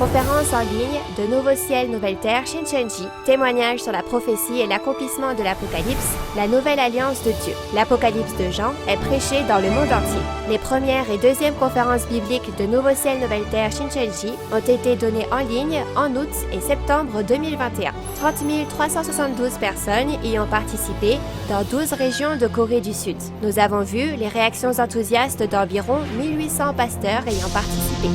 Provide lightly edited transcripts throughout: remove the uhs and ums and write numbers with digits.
conférence en ligne de Nouveau Ciel, Nouvelle Terre Shincheonji, témoignage sur la prophétie et l'accomplissement de l'Apocalypse, la nouvelle alliance de Dieu. L'Apocalypse de Jean est prêché dans le monde entier. Les premières et deuxièmes conférences bibliques de Nouveau Ciel, Nouvelle Terre Shincheonji ont été données en ligne en août et septembre 2021. 30 372 personnes y ont participé dans 12 régions de Corée du Sud. Nous avons vu les réactions enthousiastes d'environ 1800 pasteurs ayant participé.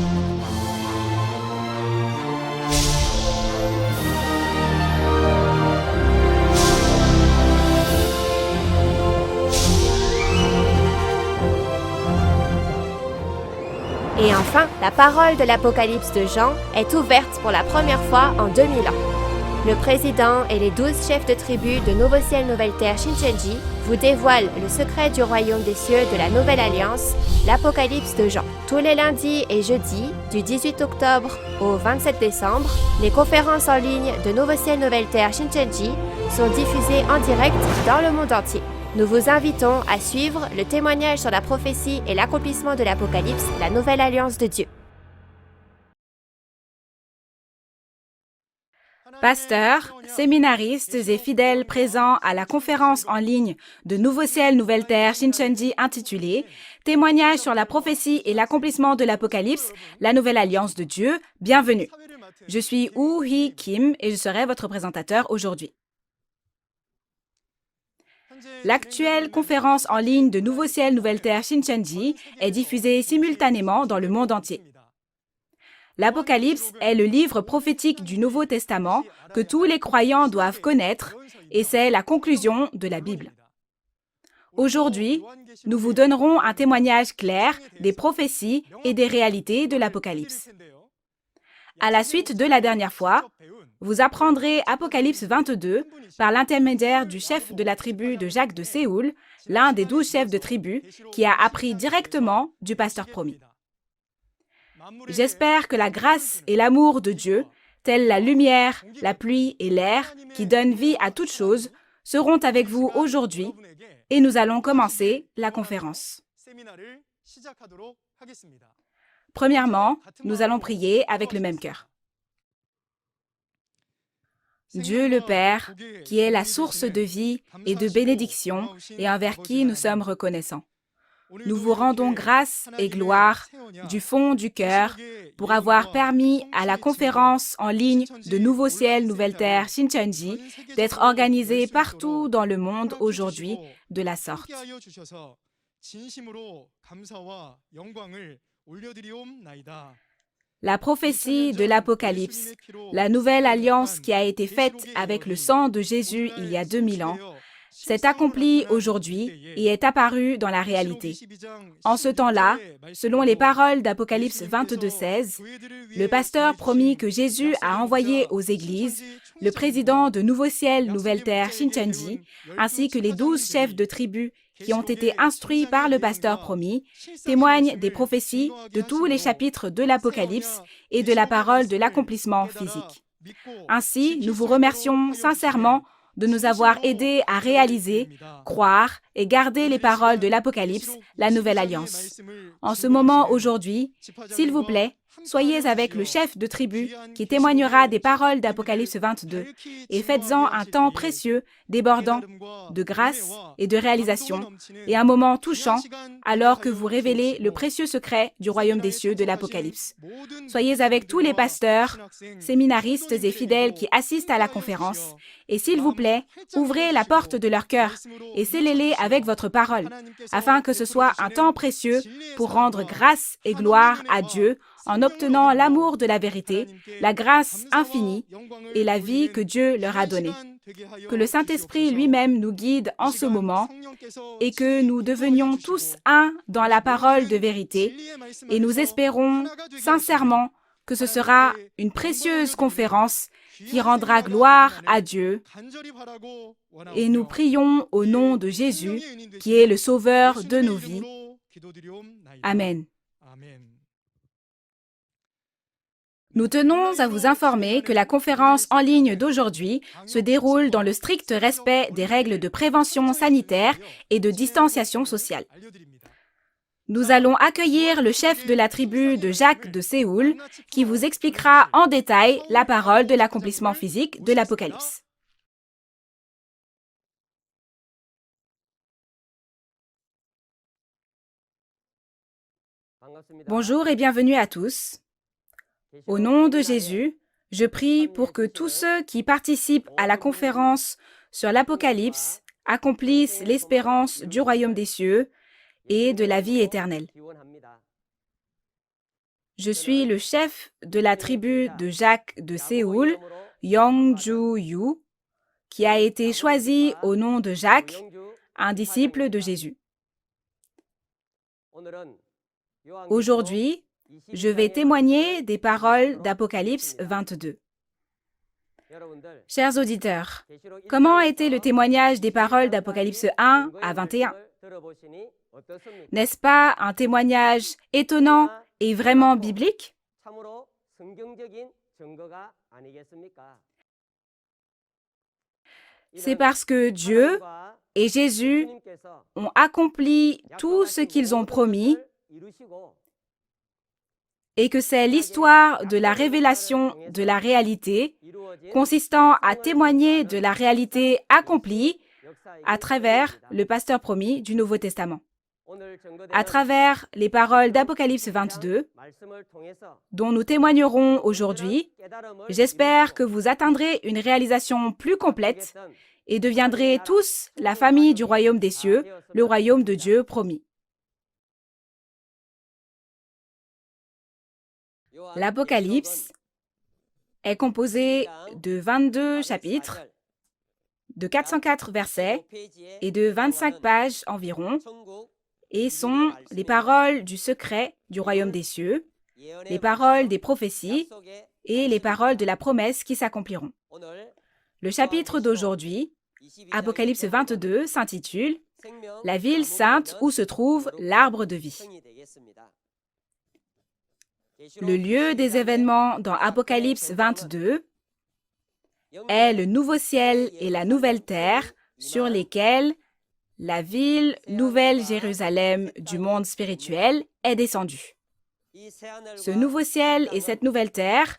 Et enfin, la parole de l'Apocalypse de Jean est ouverte pour la première fois en 2000 ans. Le président et les 12 chefs de tribu de Nouveau Ciel, Nouvelle Terre Shincheonji vous dévoilent le secret du royaume des cieux de la Nouvelle Alliance, l'Apocalypse de Jean. Tous les lundis et jeudis, du 18 octobre au 27 décembre, les conférences en ligne de Nouveau Ciel, Nouvelle Terre Shincheonji sont diffusées en direct dans le monde entier. Nous vous invitons à suivre le témoignage sur la prophétie et l'accomplissement de l'Apocalypse, la Nouvelle Alliance de Dieu. Pasteurs, séminaristes et fidèles présents à la conférence en ligne de Nouveau Ciel, Nouvelle Terre Shincheonji intitulée « Témoignage sur la prophétie et l'accomplissement de l'Apocalypse, la Nouvelle Alliance de Dieu », bienvenue. Je suis Woo Hee Kim et je serai votre présentateur aujourd'hui. L'actuelle conférence en ligne de Nouveau Ciel, Nouvelle Terre Shincheonji est diffusée simultanément dans le monde entier. L'Apocalypse est le livre prophétique du Nouveau Testament que tous les croyants doivent connaître et c'est la conclusion de la Bible. Aujourd'hui, nous vous donnerons un témoignage clair des prophéties et des réalités de l'Apocalypse. À la suite de la dernière fois, vous apprendrez Apocalypse 22 par l'intermédiaire du chef de la tribu de Jacques de Séoul, l'un des 12 chefs de tribu qui a appris directement du pasteur promis. J'espère que la grâce et l'amour de Dieu, tels la lumière, la pluie et l'air qui donnent vie à toutes choses, seront avec vous aujourd'hui et nous allons commencer la conférence. Premièrement, nous allons prier avec le même cœur. Dieu le Père, qui est la source de vie et de bénédiction et envers qui nous sommes reconnaissants. Nous vous rendons grâce et gloire du fond du cœur pour avoir permis à la conférence en ligne de Nouveau Ciel, Nouvelle Terre Shincheonji d'être organisée partout dans le monde aujourd'hui de la sorte. La prophétie de l'Apocalypse, la nouvelle alliance qui a été faite avec le sang de Jésus il y a 2000 ans, s'est accomplie aujourd'hui et est apparue dans la réalité. En ce temps-là, selon les paroles d'Apocalypse 22:16, le pasteur promis que Jésus a envoyé aux églises, le président de Nouveau Ciel, Nouvelle Terre Shincheonji, ainsi que les 12 chefs de tribu qui ont été instruits par le pasteur promis, témoignent des prophéties de tous les chapitres de l'Apocalypse et de la parole de l'accomplissement physique. Ainsi, nous vous remercions sincèrement de nous avoir aidés à réaliser, croire et garder les paroles de l'Apocalypse, la Nouvelle Alliance. En ce moment aujourd'hui, s'il vous plaît, soyez avec le chef de tribu qui témoignera des paroles d'Apocalypse 22 et faites-en un temps précieux, débordant de grâce et de réalisation et un moment touchant alors que vous révélez le précieux secret du royaume des cieux de l'Apocalypse. Soyez avec tous les pasteurs, séminaristes et fidèles qui assistent à la conférence et s'il vous plaît, ouvrez la porte de leur cœur et scellez-les avec votre parole afin que ce soit un temps précieux pour rendre grâce et gloire à Dieu en obtenant l'amour de la vérité, la grâce infinie et la vie que Dieu leur a donnée. Que le Saint-Esprit lui-même nous guide en ce moment et que nous devenions tous un dans la parole de vérité et nous espérons sincèrement que ce sera une précieuse conférence qui rendra gloire à Dieu et nous prions au nom de Jésus qui est le Sauveur de nos vies. Amen. Nous tenons à vous informer que la conférence en ligne d'aujourd'hui se déroule dans le strict respect des règles de prévention sanitaire et de distanciation sociale. Nous allons accueillir le chef de la tribu de Jacques de Séoul qui vous expliquera en détail la parole de l'accomplissement physique de l'Apocalypse. Bonjour et bienvenue à tous. Au nom de Jésus, je prie pour que tous ceux qui participent à la conférence sur l'Apocalypse accomplissent l'espérance du royaume des cieux et de la vie éternelle. Je suis le chef de la tribu de Jacques de Séoul, Youngju-yu, qui a été choisi au nom de Jacques, un disciple de Jésus. Aujourd'hui, je vais témoigner des paroles d'Apocalypse 22. Chers auditeurs, comment a été le témoignage des paroles d'Apocalypse 1 à 21? N'est-ce pas un témoignage étonnant et vraiment biblique? C'est parce que Dieu et Jésus ont accompli tout ce qu'ils ont promis et que c'est l'histoire de la révélation de la réalité consistant à témoigner de la réalité accomplie à travers le pasteur promis du Nouveau Testament. À travers les paroles d'Apocalypse 22, dont nous témoignerons aujourd'hui, j'espère que vous atteindrez une réalisation plus complète et deviendrez tous la famille du royaume des cieux, le royaume de Dieu promis. L'Apocalypse est composé de 22 chapitres, de 404 versets et de 25 pages environ, et sont les paroles du secret du royaume des cieux, les paroles des prophéties et les paroles de la promesse qui s'accompliront. Le chapitre d'aujourd'hui, Apocalypse 22, s'intitule « La ville sainte où se trouve l'arbre de vie ». Le lieu des événements dans Apocalypse 22 est le nouveau ciel et la nouvelle terre sur lesquels la ville Nouvelle Jérusalem du monde spirituel est descendue. Ce nouveau ciel et cette nouvelle terre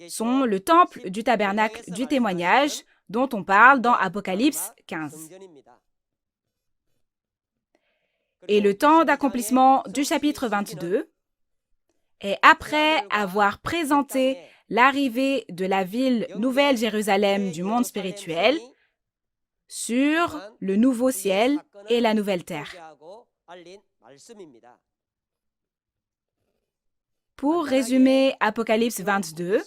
sont le temple du tabernacle du témoignage dont on parle dans Apocalypse 15. Et le temps d'accomplissement du chapitre 22 est après avoir présenté l'arrivée de la ville Nouvelle Jérusalem du monde spirituel sur le nouveau ciel et la nouvelle terre. Pour résumer Apocalypse 22,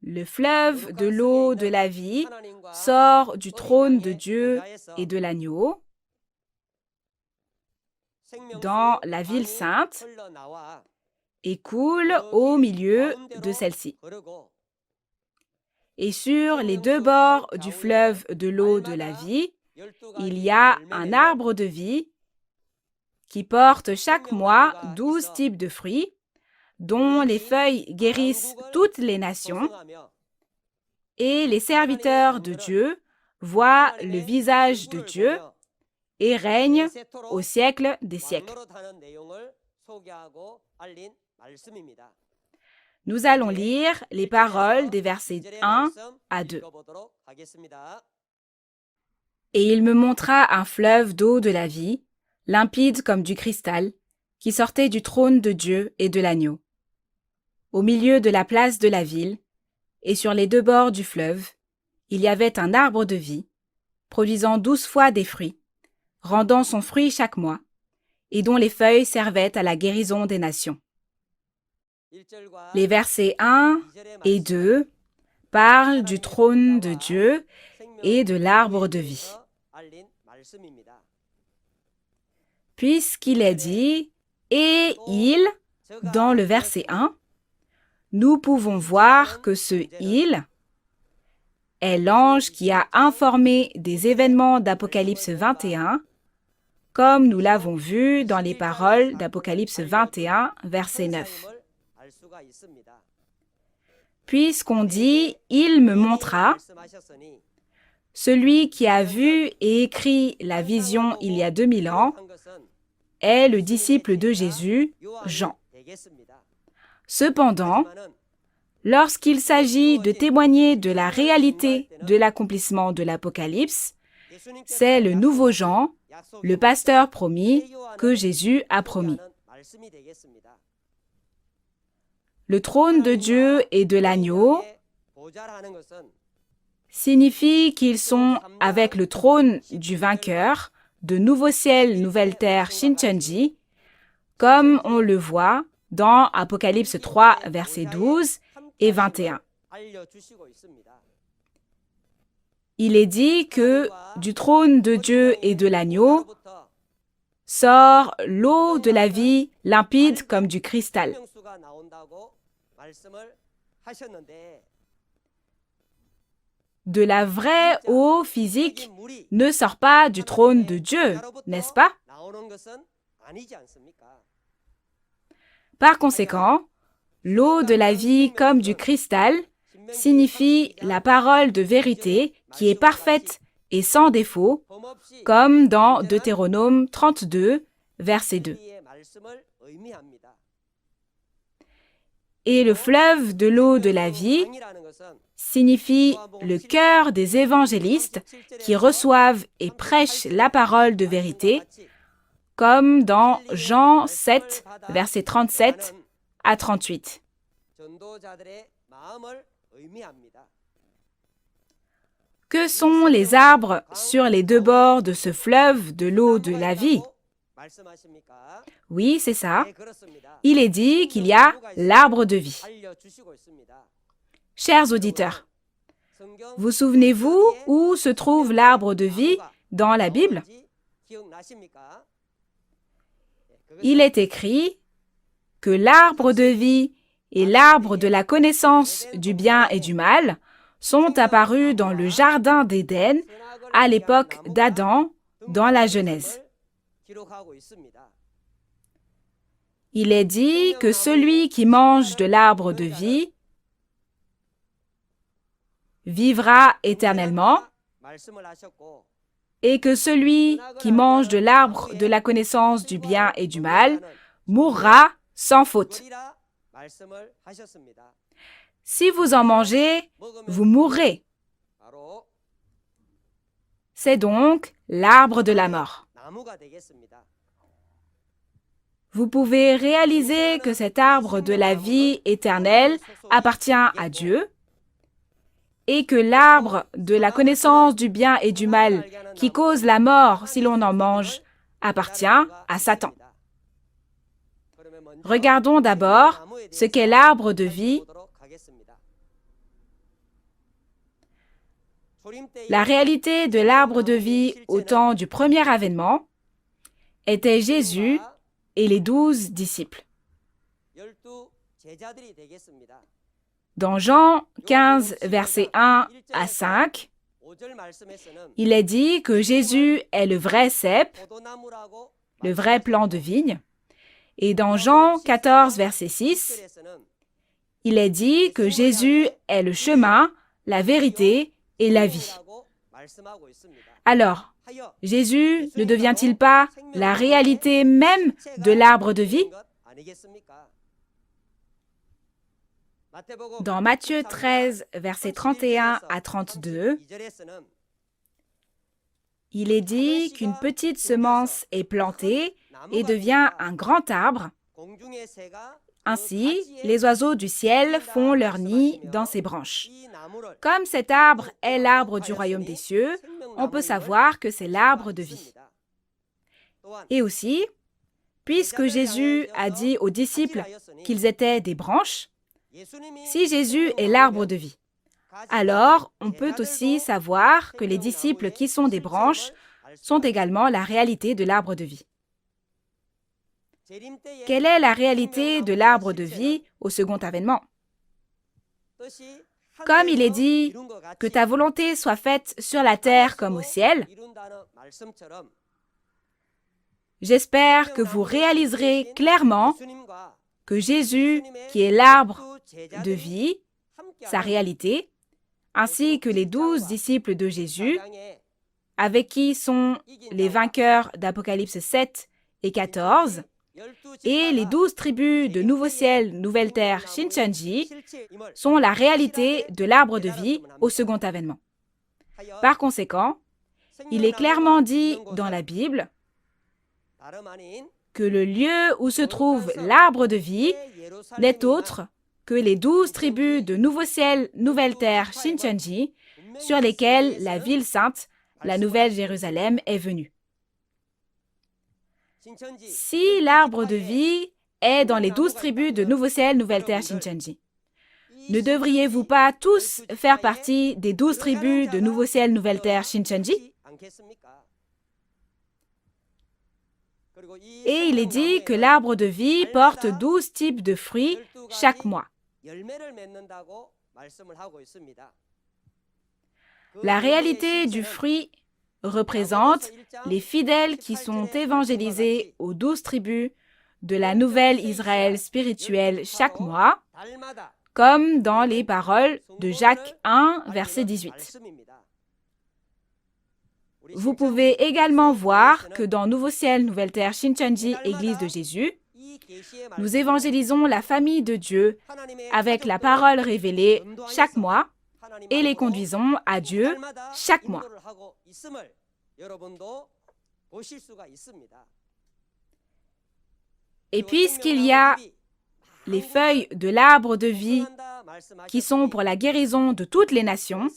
le fleuve de l'eau de la vie sort du trône de Dieu et de l'agneau dans la ville sainte et coule au milieu de celle-ci. Et sur les deux bords du fleuve de l'eau de la vie, il y a un arbre de vie qui porte chaque mois 12 types de fruits, dont les feuilles guérissent toutes les nations, et les serviteurs de Dieu voient le visage de Dieu et règnent au siècle des siècles. Nous allons lire les paroles des versets 1 à 2. Et il me montra un fleuve d'eau de la vie, limpide comme du cristal, qui sortait du trône de Dieu et de l'agneau. Au milieu de la place de la ville, et sur les deux bords du fleuve, il y avait un arbre de vie, produisant 12 fois des fruits, rendant son fruit chaque mois, et dont les feuilles servaient à la guérison des nations. Les versets 1 et 2 parlent du trône de Dieu et de l'arbre de vie. Puisqu'il est dit « et il » dans le verset 1, nous pouvons voir que ce « il » est l'ange qui a informé des événements d'Apocalypse 21, comme nous l'avons vu dans les paroles d'Apocalypse 21, verset 9. Puisqu'on dit « il me montra », Celui qui a vu et écrit la vision il y a 2000 ans est le disciple de Jésus, Jean. Cependant, lorsqu'il s'agit de témoigner de la réalité de l'accomplissement de l'Apocalypse, c'est le nouveau Jean, le pasteur promis, que Jésus a promis. Le trône de Dieu et de l'agneau signifie qu'ils sont avec le trône du vainqueur de Nouveau Ciel, Nouvelle Terre, Shincheonji, comme on le voit dans Apocalypse 3, versets 12 et 21. Il est dit que du trône de Dieu et de l'agneau sort l'eau de la vie limpide comme du cristal. De la vraie eau physique ne sort pas du trône de Dieu, n'est-ce pas? Par conséquent, l'eau de la vie comme du cristal signifie la parole de vérité qui est parfaite et sans défaut, comme dans Deutéronome 32, verset 2. Et le fleuve de l'eau de la vie signifie le cœur des évangélistes qui reçoivent et prêchent la parole de vérité, comme dans Jean 7, versets 37 à 38. Que sont les arbres sur les deux bords de ce fleuve de l'eau de la vie? Oui, c'est ça. Il est dit qu'il y a l'arbre de vie. Chers auditeurs, vous souvenez-vous où se trouve l'arbre de vie dans la Bible? Il est écrit que l'arbre de vie et l'arbre de la connaissance du bien et du mal sont apparus dans le jardin d'Éden à l'époque d'Adam dans la Genèse. Il est dit que celui qui mange de l'arbre de vie vivra éternellement et que celui qui mange de l'arbre de la connaissance du bien et du mal mourra sans faute. Si vous en mangez, vous mourrez. C'est donc l'arbre de la mort. Vous pouvez réaliser que cet arbre de la vie éternelle appartient à Dieu et que l'arbre de la connaissance du bien et du mal qui cause la mort si l'on en mange appartient à Satan. Regardons d'abord ce qu'est l'arbre de vie. La réalité de l'arbre de vie au temps du premier avènement était Jésus et les 12 disciples. Dans Jean 15, versets 1 à 5, il est dit que Jésus est le vrai cep, le vrai plant de vigne. Et dans Jean 14, verset 6, il est dit que Jésus est le chemin, la vérité et la vie. Alors, Jésus ne devient-il pas la réalité même de l'arbre de vie? Dans Matthieu 13, versets 31 à 32, il est dit qu'une petite semence est plantée et devient un grand arbre. Ainsi, les oiseaux du ciel font leur nid dans ses branches. Comme cet arbre est l'arbre du royaume des cieux, on peut savoir que c'est l'arbre de vie. Et aussi, puisque Jésus a dit aux disciples qu'ils étaient des branches, si Jésus est l'arbre de vie, alors on peut aussi savoir que les disciples qui sont des branches sont également la réalité de l'arbre de vie. Quelle est la réalité de l'arbre de vie au second avènement? Comme il est dit que ta volonté soit faite sur la terre comme au ciel, j'espère que vous réaliserez clairement que Jésus, qui est l'arbre de vie, sa réalité, ainsi que les 12 disciples de Jésus, avec qui sont les vainqueurs d'Apocalypse 7 et 14, et les 12 tribus de Nouveau Ciel, Nouvelle Terre, Shincheonji, sont la réalité de l'arbre de vie au second avènement. Par conséquent, il est clairement dit dans la Bible que le lieu où se trouve l'arbre de vie n'est autre que les 12 tribus de Nouveau Ciel, Nouvelle Terre, Shincheonji, sur lesquelles la ville sainte, la Nouvelle Jérusalem, est venue. Si l'arbre de vie est dans les 12 tribus de Nouveau Ciel, Nouvelle Terre, Shincheonji, ne devriez-vous pas tous faire partie des 12 tribus de Nouveau Ciel, Nouvelle Terre, Shincheonji? Et il est dit que l'arbre de vie porte 12 types de fruits chaque mois. La réalité du fruit représente les fidèles qui sont évangélisés aux 12 tribus de la nouvelle Israël spirituelle chaque mois, comme dans les paroles de Jacques 1, verset 18. Vous pouvez également voir que dans Nouveau Ciel, Nouvelle Terre, Shincheonji, Église de Jésus, nous évangélisons la famille de Dieu avec la parole révélée chaque mois et les conduisons à Dieu chaque mois. Et puisqu'il y a les feuilles de l'arbre de vie qui sont pour la guérison de toutes les nations,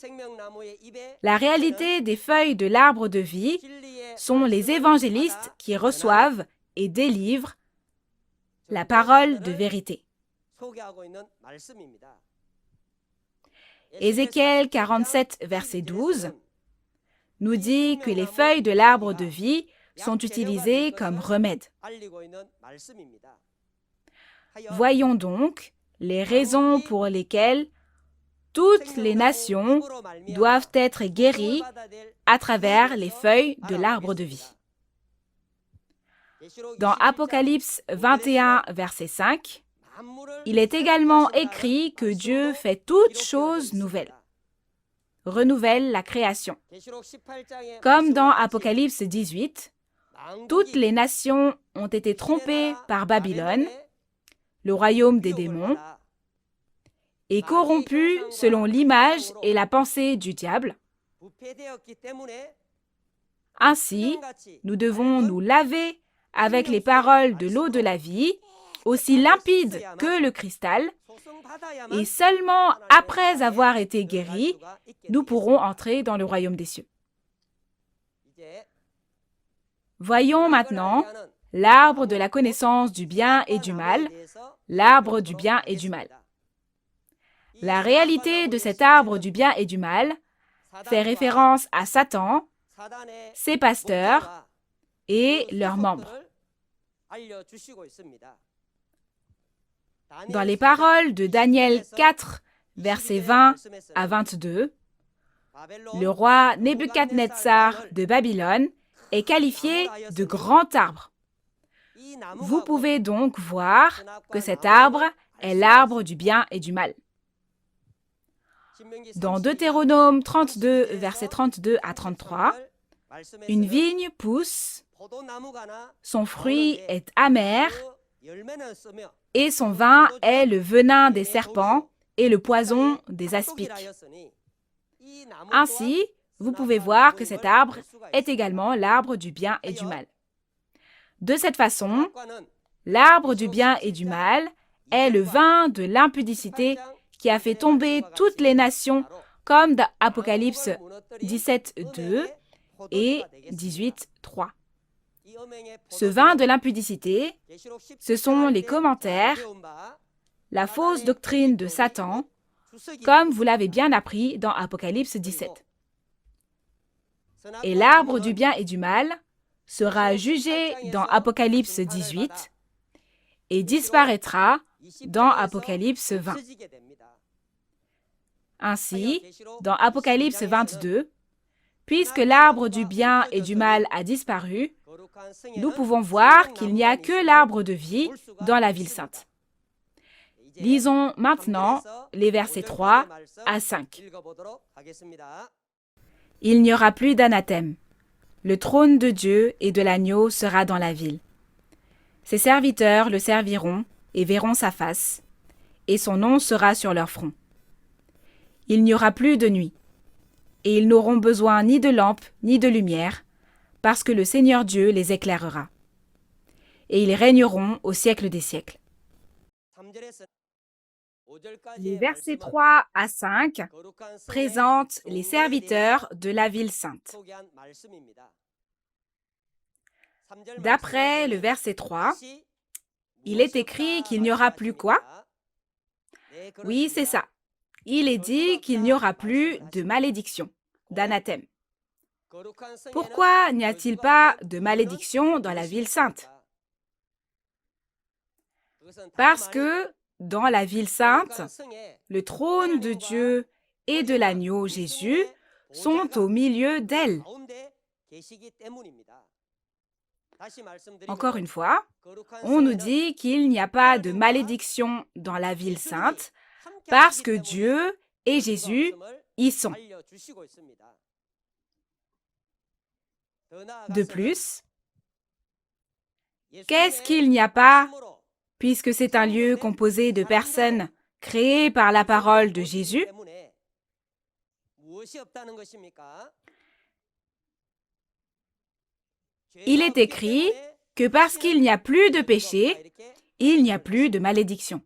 la réalité des feuilles de l'arbre de vie sont les évangélistes qui reçoivent et délivrent la parole de vérité. Ézéchiel 47, verset 12, nous dit que les feuilles de l'arbre de vie sont utilisées comme remède. Voyons donc les raisons pour lesquelles toutes les nations doivent être guéries à travers les feuilles de l'arbre de vie. Dans Apocalypse 21, verset 5, il est également écrit que Dieu fait toutes choses nouvelles, renouvelle la création. Comme dans Apocalypse 18, toutes les nations ont été trompées par Babylone, le royaume des démons, et corrompues selon l'image et la pensée du diable. Ainsi, nous devons nous laver avec les paroles de l'eau de la vie, aussi limpide que le cristal, et seulement après avoir été guéris, nous pourrons entrer dans le royaume des cieux. Voyons maintenant l'arbre de la connaissance du bien et du mal, l'arbre du bien et du mal. La réalité de cet arbre du bien et du mal fait référence à Satan, ses pasteurs et leurs membres. Dans les paroles de Daniel 4, versets 20 à 22, le roi Nebuchadnezzar de Babylone est qualifié de grand arbre. Vous pouvez donc voir que cet arbre est l'arbre du bien et du mal. Dans Deutéronome 32, versets 32 à 33, une vigne pousse, son fruit est amer, et son vin est le venin des serpents et le poison des aspics. Ainsi, vous pouvez voir que cet arbre est également l'arbre du bien et du mal. De cette façon, l'arbre du bien et du mal est le vin de l'impudicité qui a fait tomber toutes les nations, comme dans Apocalypse 17, 2 et 18, 3. Ce vin de l'impudicité, ce sont les commentaires, la fausse doctrine de Satan, comme vous l'avez bien appris dans Apocalypse 17. Et l'arbre du bien et du mal sera jugé dans Apocalypse 18 et disparaîtra dans Apocalypse 20. Ainsi, dans Apocalypse 22, puisque l'arbre du bien et du mal a disparu, nous pouvons voir qu'il n'y a que l'arbre de vie dans la ville sainte. Lisons maintenant les versets 3 à 5. Il n'y aura plus d'anathème. Le trône de Dieu et de l'agneau sera dans la ville. Ses serviteurs le serviront et verront sa face, et son nom sera sur leur front. Il n'y aura plus de nuit, et ils n'auront besoin ni de lampe ni de lumière, parce que le Seigneur Dieu les éclairera. Et ils régneront au siècle des siècles. Les versets 3 à 5 présentent les serviteurs de la ville sainte. D'après le verset 3, il est écrit qu'il n'y aura plus quoi? Oui, c'est ça. Il est dit qu'il n'y aura plus de malédiction, d'anathème. Pourquoi n'y a-t-il pas de malédiction dans la ville sainte? Parce que dans la ville sainte, le trône de Dieu et de l'agneau Jésus sont au milieu d'elle. Encore une fois, on nous dit qu'il n'y a pas de malédiction dans la ville sainte parce que Dieu et Jésus y sont. De plus, qu'est-ce qu'il n'y a pas puisque c'est un lieu composé de personnes créées par la parole de Jésus? Il est écrit que parce qu'il n'y a plus de péché, il n'y a plus de malédiction.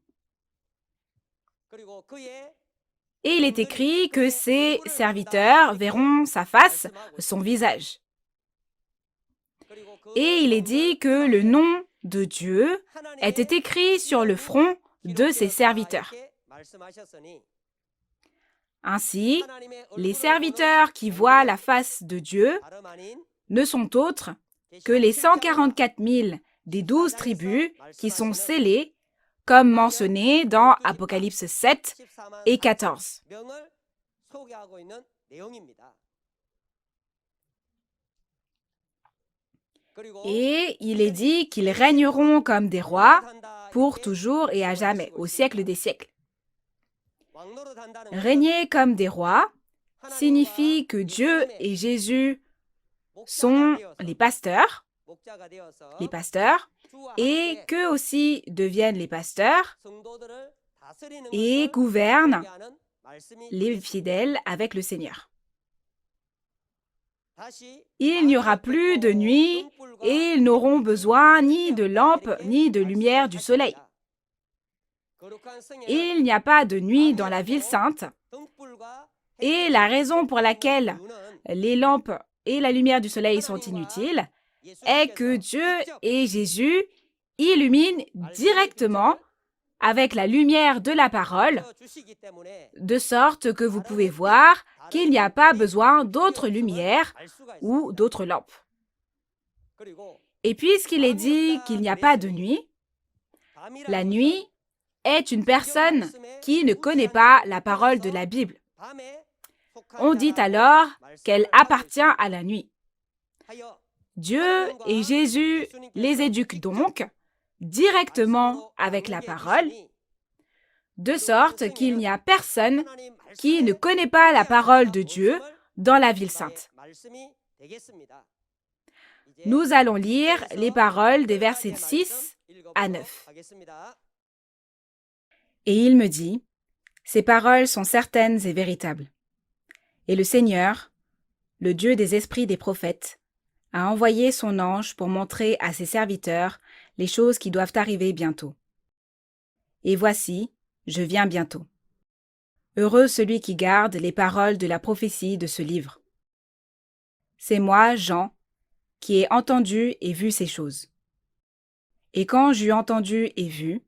Et il est écrit que ses serviteurs verront sa face, son visage. Et il est dit que le nom de Dieu était écrit sur le front de ses serviteurs. Ainsi, les serviteurs qui voient la face de Dieu ne sont autres que les 144 000 des 12 tribus qui sont scellées, comme mentionné dans Apocalypse 7 et 14. Et il est dit qu'ils régneront comme des rois pour toujours et à jamais, au siècle des siècles. Régner comme des rois signifie que Dieu et Jésus sont les pasteurs, et qu'eux aussi deviennent les pasteurs et gouvernent les fidèles avec le Seigneur. Il n'y aura plus de nuit et ils n'auront besoin ni de lampe ni de lumière du soleil. Il n'y a pas de nuit dans la ville sainte et la raison pour laquelle les lampes et la lumière du soleil sont inutiles est que Dieu et Jésus illuminent directement avec la lumière de la parole, de sorte que vous pouvez voir qu'il n'y a pas besoin d'autres lumières ou d'autres lampes. Et puisqu'il est dit qu'il n'y a pas de nuit, la nuit est une personne qui ne connaît pas la parole de la Bible. On dit alors qu'elle appartient à la nuit. Dieu et Jésus les éduquent donc directement avec la parole, de sorte qu'il n'y a personne qui ne connaît pas la parole de Dieu dans la ville sainte. Nous allons lire les paroles des versets 6 à 9. Et il me dit, « Ces paroles sont certaines et véritables. Et le Seigneur, le Dieu des esprits des prophètes, a envoyé son ange pour montrer à ses serviteurs les choses qui doivent arriver bientôt. Et voici, je viens bientôt. Heureux celui qui garde les paroles de la prophétie de ce livre. C'est moi, Jean, qui ai entendu et vu ces choses. Et quand j'eus entendu et vu,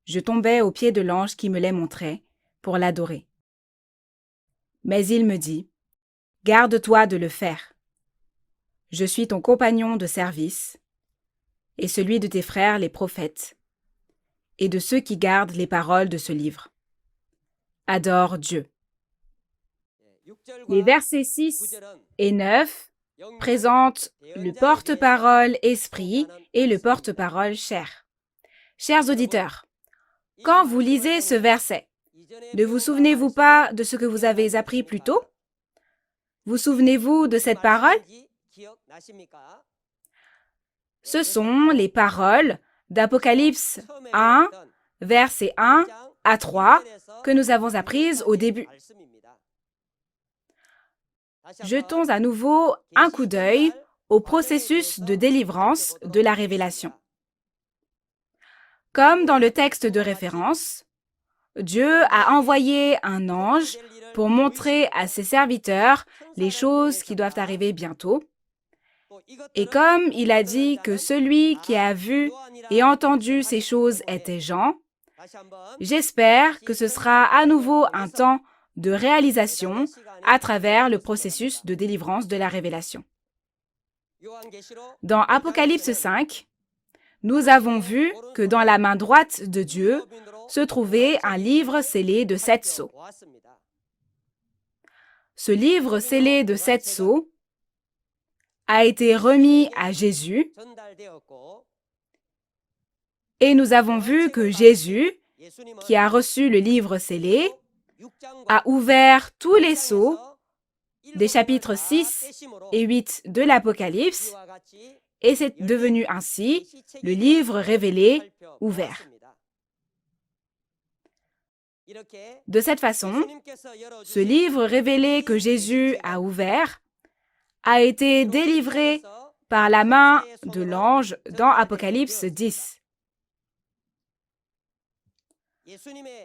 je tombai aux pieds de l'ange qui me les montrait pour l'adorer. Mais il me dit, « Garde-toi de le faire. Je suis ton compagnon de service et celui de tes frères les prophètes et de ceux qui gardent les paroles de ce livre. Adore Dieu. » Les versets 6 et 9 présentent le porte-parole esprit et le porte-parole chair. Chers auditeurs, Quand vous lisez ce verset, ne vous souvenez-vous pas de ce que vous avez appris plus tôt? Vous souvenez-vous de cette parole? Ce sont les paroles d'Apocalypse 1, versets 1 à 3, que nous avons apprises au début. Jetons à nouveau un coup d'œil au processus de délivrance de la révélation. Comme dans le texte de référence, Dieu a envoyé un ange pour montrer à ses serviteurs les choses qui doivent arriver bientôt. Et comme il a dit que celui qui a vu et entendu ces choses était Jean, j'espère que ce sera à nouveau un temps de réalisation à travers le processus de délivrance de la révélation. Dans Apocalypse 5, nous avons vu que dans la main droite de Dieu se trouvait un livre scellé de 7 sceaux. Ce livre scellé de 7 sceaux a été remis à Jésus et nous avons vu que Jésus, qui a reçu le livre scellé, a ouvert tous les sceaux des chapitres 6 et 8 de l'Apocalypse et c'est devenu ainsi le livre révélé ouvert. De cette façon, ce livre révélé que Jésus a ouvert a été délivré par la main de l'ange dans Apocalypse 10.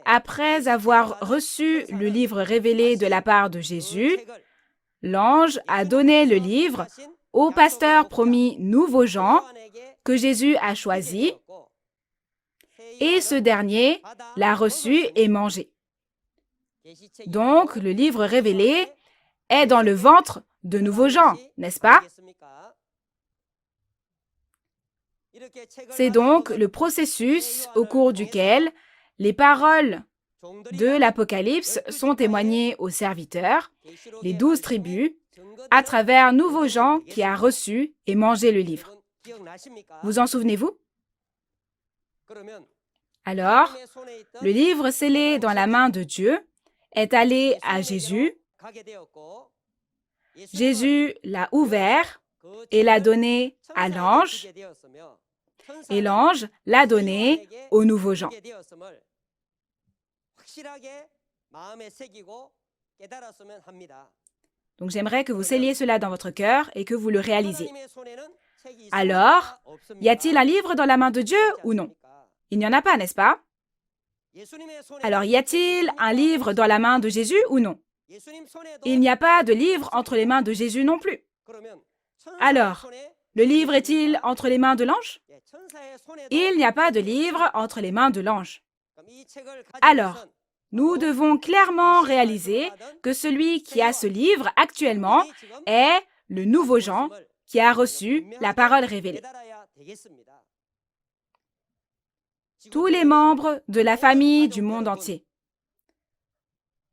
Après avoir reçu le livre révélé de la part de Jésus, l'ange a donné le livre au pasteur promis nouveau Jean que Jésus a choisi et ce dernier l'a reçu et mangé. Donc, le livre révélé est dans le ventre de nouveau Jean, n'est-ce pas? C'est donc le processus au cours duquel les paroles de l'Apocalypse sont témoignées aux serviteurs, les 12 tribus, à travers nouveau Jean qui a reçu et mangé le livre. Vous en souvenez-vous? Alors, le livre scellé dans la main de Dieu est allé à Jésus. Jésus l'a ouvert et l'a donné à l'ange, et l'ange l'a donné au nouveau Jean. Donc j'aimerais que vous scelliez cela dans votre cœur et que vous le réalisiez. Alors, y a-t-il un livre dans la main de Dieu ou non? Il n'y en a pas, n'est-ce pas? Alors, y a-t-il un livre dans la main de Jésus ou non? Il n'y a pas de livre entre les mains de Jésus non plus. Alors, le livre est-il entre les mains de l'ange? Il n'y a pas de livre entre les mains de l'ange. Alors, nous devons clairement réaliser que celui qui a ce livre actuellement est le nouveau Jean qui a reçu la parole révélée. Tous les membres de la famille du monde entier.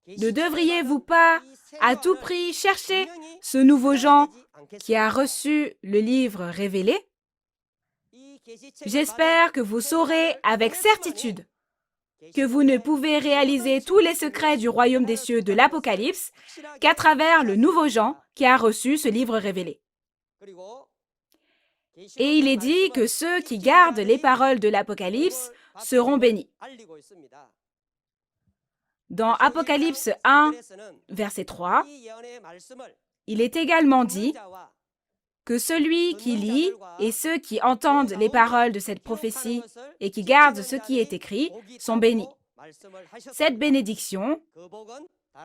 Ne devriez-vous pas à tout prix chercher ce nouveau Jean qui a reçu le livre révélé? J'espère que vous saurez avec certitude que vous ne pouvez réaliser tous les secrets du royaume des cieux de l'Apocalypse qu'à travers le nouveau Jean qui a reçu ce livre révélé. Et il est dit que ceux qui gardent les paroles de l'Apocalypse seront bénis. Dans Apocalypse 1, verset 3, il est également dit que celui qui lit et ceux qui entendent les paroles de cette prophétie et qui gardent ce qui est écrit sont bénis. Cette bénédiction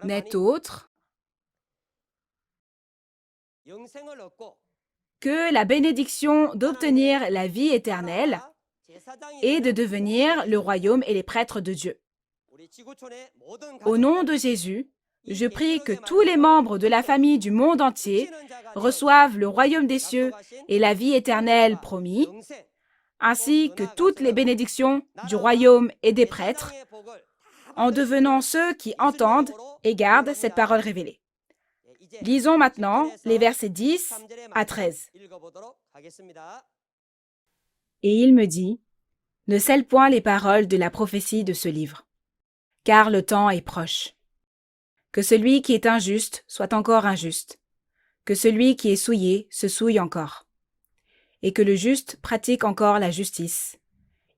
n'est autre que la bénédiction d'obtenir la vie éternelle et de devenir le royaume et les prêtres de Dieu. Au nom de Jésus, je prie que tous les membres de la famille du monde entier reçoivent le royaume des cieux et la vie éternelle promis, ainsi que toutes les bénédictions du royaume et des prêtres, en devenant ceux qui entendent et gardent cette parole révélée. Lisons maintenant les versets 10 à 13. Et il me dit, « ne scelle point les paroles de la prophétie de ce livre, car le temps est proche. Que celui qui est injuste soit encore injuste, que celui qui est souillé se souille encore, et que le juste pratique encore la justice,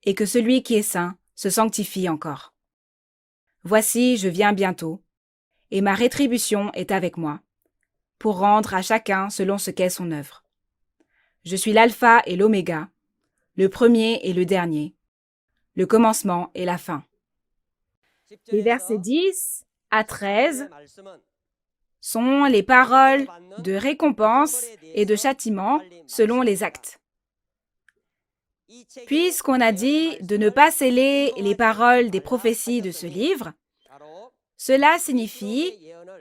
et que celui qui est saint se sanctifie encore. Voici, je viens bientôt, et ma rétribution est avec moi, pour rendre à chacun selon ce qu'est son œuvre. Je suis l'alpha et l'oméga, le premier et le dernier, le commencement et la fin. Les versets 10 à 13 sont les paroles de récompense et de châtiment selon les actes. Puisqu'on a dit de ne pas sceller les paroles des prophéties de ce livre, cela signifie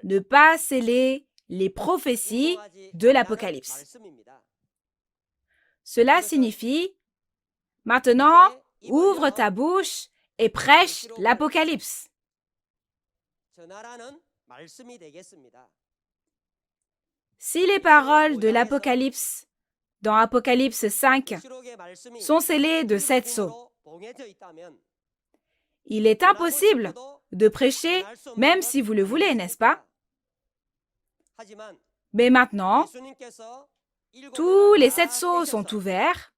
ne pas sceller les prophéties de l'Apocalypse. Cela signifie « Maintenant, ouvre ta bouche et prêche l'Apocalypse ». Si les paroles de l'Apocalypse dans Apocalypse 5 sont scellées de 7 sceaux, il est impossible de prêcher même si vous le voulez, n'est-ce pas? Mais maintenant, tous les 7 sceaux sont ouverts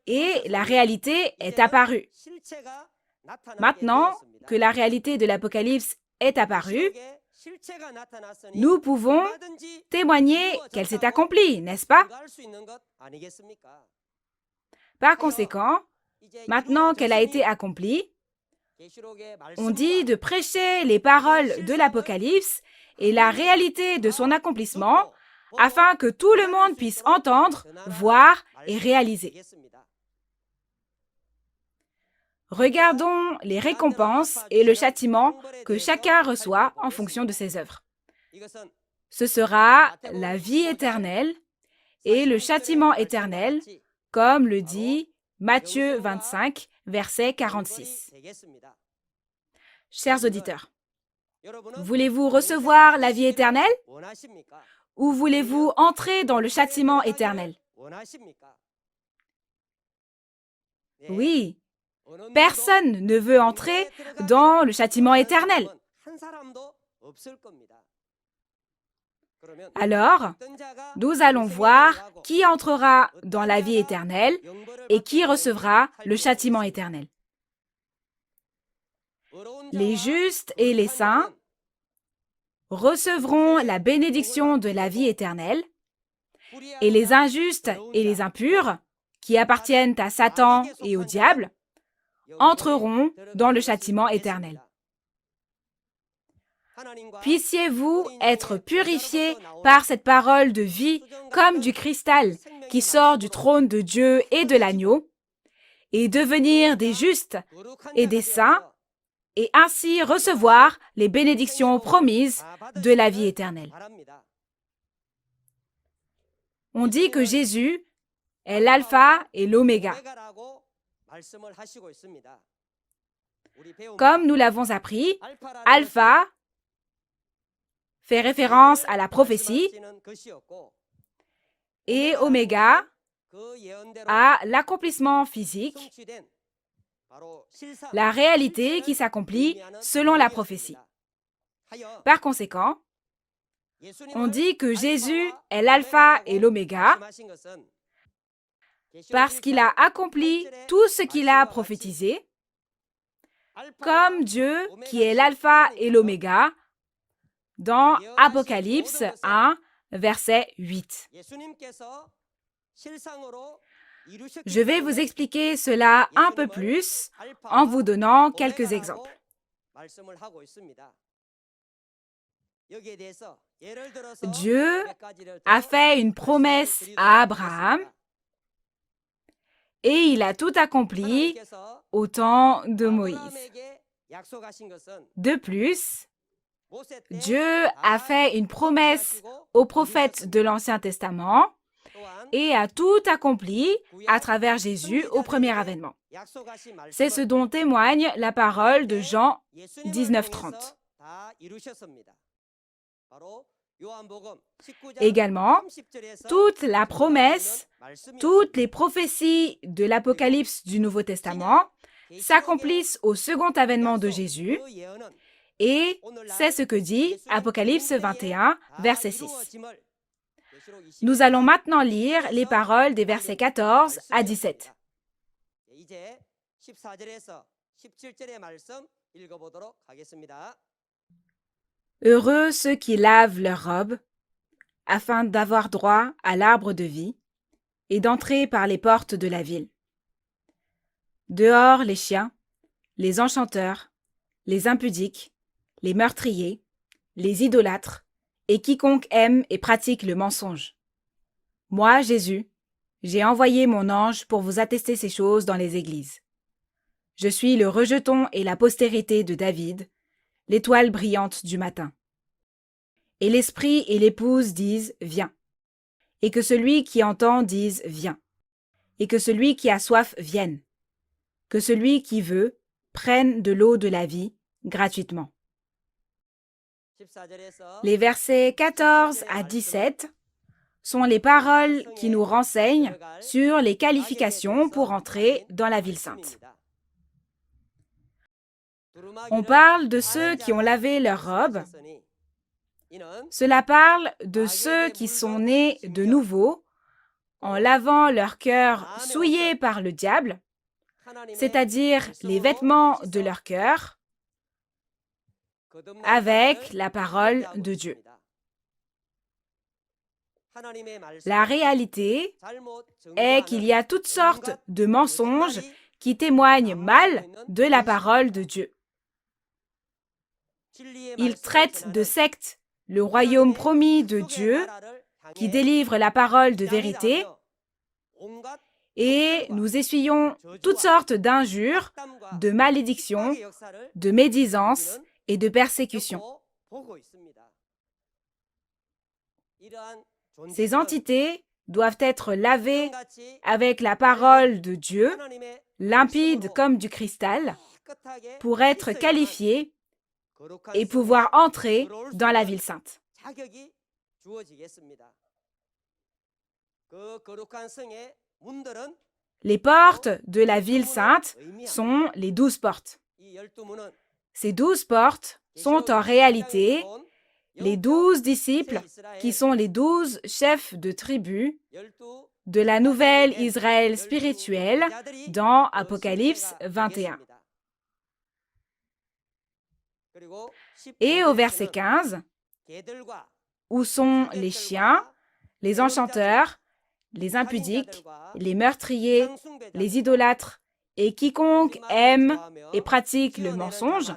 et la réalité est apparue. Maintenant que la réalité de l'Apocalypse est apparue, nous pouvons témoigner qu'elle s'est accomplie, n'est-ce pas? Par conséquent, maintenant qu'elle a été accomplie, on dit de prêcher les paroles de l'Apocalypse et la réalité de son accomplissement afin que tout le monde puisse entendre, voir et réaliser. Regardons les récompenses et le châtiment que chacun reçoit en fonction de ses œuvres. Ce sera la vie éternelle et le châtiment éternel, comme le dit Matthieu 25, verset 46. Chers auditeurs, voulez-vous recevoir la vie éternelle ou voulez-vous entrer dans le châtiment éternel? Oui, personne ne veut entrer dans le châtiment éternel. Alors, nous allons voir qui entrera dans la vie éternelle et qui recevra le châtiment éternel. Les justes et les saints recevront la bénédiction de la vie éternelle et les injustes et les impurs, qui appartiennent à Satan et au diable, entreront dans le châtiment éternel. Puissiez-vous être purifiés par cette parole de vie comme du cristal qui sort du trône de Dieu et de l'agneau, et devenir des justes et des saints, et ainsi recevoir les bénédictions promises de la vie éternelle. On dit que Jésus est l'alpha et l'oméga. Comme nous l'avons appris, alpha fait référence à la prophétie et oméga à l'accomplissement physique, la réalité qui s'accomplit selon la prophétie. Par conséquent, on dit que Jésus est l'alpha et l'oméga parce qu'il a accompli tout ce qu'il a prophétisé, comme Dieu qui est l'alpha et l'oméga dans Apocalypse 1, verset 8. Je vais vous expliquer cela un peu plus en vous donnant quelques exemples. Dieu a fait une promesse à Abraham et il a tout accompli au temps de Moïse. De plus, Dieu a fait une promesse aux prophètes de l'Ancien Testament et a tout accompli à travers Jésus au premier avènement. C'est ce dont témoigne la parole de Jean 19, 30. Également, toute la promesse, toutes les prophéties de l'Apocalypse du Nouveau Testament s'accomplissent au second avènement de Jésus, et c'est ce que dit Apocalypse 21, verset 6. Nous allons maintenant lire les paroles des versets 14 à 17. Heureux ceux qui lavent leurs robes, afin d'avoir droit à l'arbre de vie et d'entrer par les portes de la ville. Dehors les chiens, les enchanteurs, les impudiques, les meurtriers, les idolâtres, et quiconque aime et pratique le mensonge. Moi, Jésus, j'ai envoyé mon ange pour vous attester ces choses dans les églises. Je suis le rejeton et la postérité de David, l'étoile brillante du matin. Et l'esprit et l'épouse disent « Viens ». Et que celui qui entend dise « Viens ». Et que celui qui a soif vienne. Que celui qui veut prenne de l'eau de la vie gratuitement. Les versets 14 à 17 sont les paroles qui nous renseignent sur les qualifications pour entrer dans la ville sainte. On parle de ceux qui ont lavé leurs robes. Cela parle de ceux qui sont nés de nouveau en lavant leur cœur souillé par le diable, c'est-à-dire les vêtements de leur cœur, avec la parole de Dieu. La réalité est qu'il y a toutes sortes de mensonges qui témoignent mal de la parole de Dieu. Ils traitent de secte le royaume promis de Dieu qui délivre la parole de vérité et nous essuyons toutes sortes d'injures, de malédictions, de médisances et de persécutions. Ces entités doivent être lavées avec la parole de Dieu, limpide comme du cristal, pour être qualifiées et pouvoir entrer dans la ville sainte. Les portes de la ville sainte sont les 12 portes. Ces 12 portes sont en réalité les 12 disciples qui sont les 12 chefs de tribu de la nouvelle Israël spirituelle dans Apocalypse 21. Et au verset 15, où sont les chiens, les enchanteurs, les impudiques, les meurtriers, les idolâtres et quiconque aime et pratique le mensonge,